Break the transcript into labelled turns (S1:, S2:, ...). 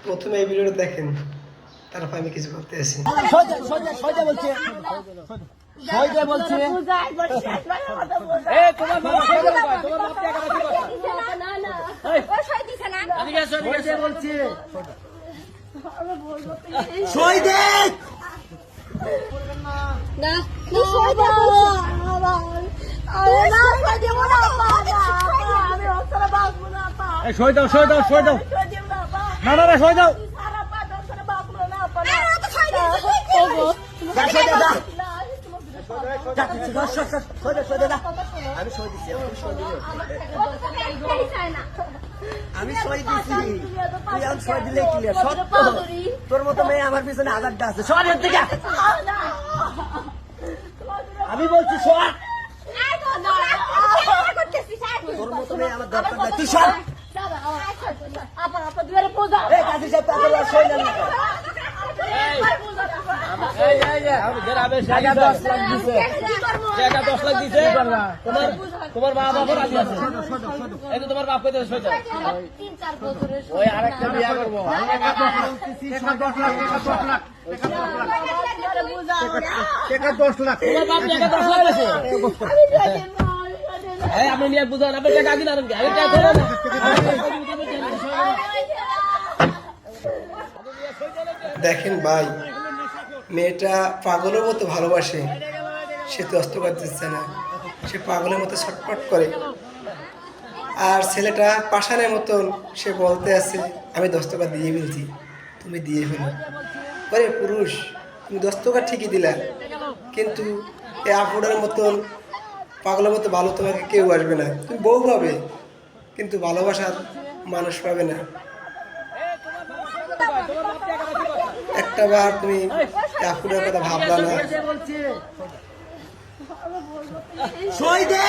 S1: প্রথমে এই ভিডিওটা দেখেন, তারপর আমি কিছু করতে আসি।
S2: সই দাও সই দাও সই দাও, না না না সই দাও।
S3: আমি সই দিছি, তুই আমি সই দিলে ক্লিয়ার। সত্য তোর মতো মেয়ে আমার পিছনে হাজারটা আছে। সর এর থেকে, আমি বলছি সর। তোর মতো মেয়ে আমার দরকার নাই, তুই সর। কাজী সাহেব তাদের সই নেন না।
S2: তোমার মা বাবা রাজি আছে, এই তো তোমার বাপ কইতে সই দাও। ওই আরেকটা বিয়া করবো। তোমার বাপ টাকা 10 লাখ আছে। আপনি নিয়ে বুঝান, আপনি টাকা দিন আর
S1: দেখেন ভাই, মেয়েটা পাগলের মতো ভালোবাসে, সে তো দস্তখত দিচ্ছে না, সে পাগলের মতো ছটফট করে। আর ছেলেটা পাষাণের মতন সে বলতে আছে আমি দস্তখত দিয়ে ফেলছি, তুমি দিয়ে ফেলো। আরে পুরুষ, তুমি দস্তখত ঠিকই দিলা, কিন্তু এই আপুরের মতন পাগলের মতো ভালো তোমাকে কেউ আসবে না। তুমি বউ পাবে, কিন্তু ভালোবাসার মানুষ পাবে না। একটা বার তুমি আপুরের কথা ভাবলা না?
S3: সই দে।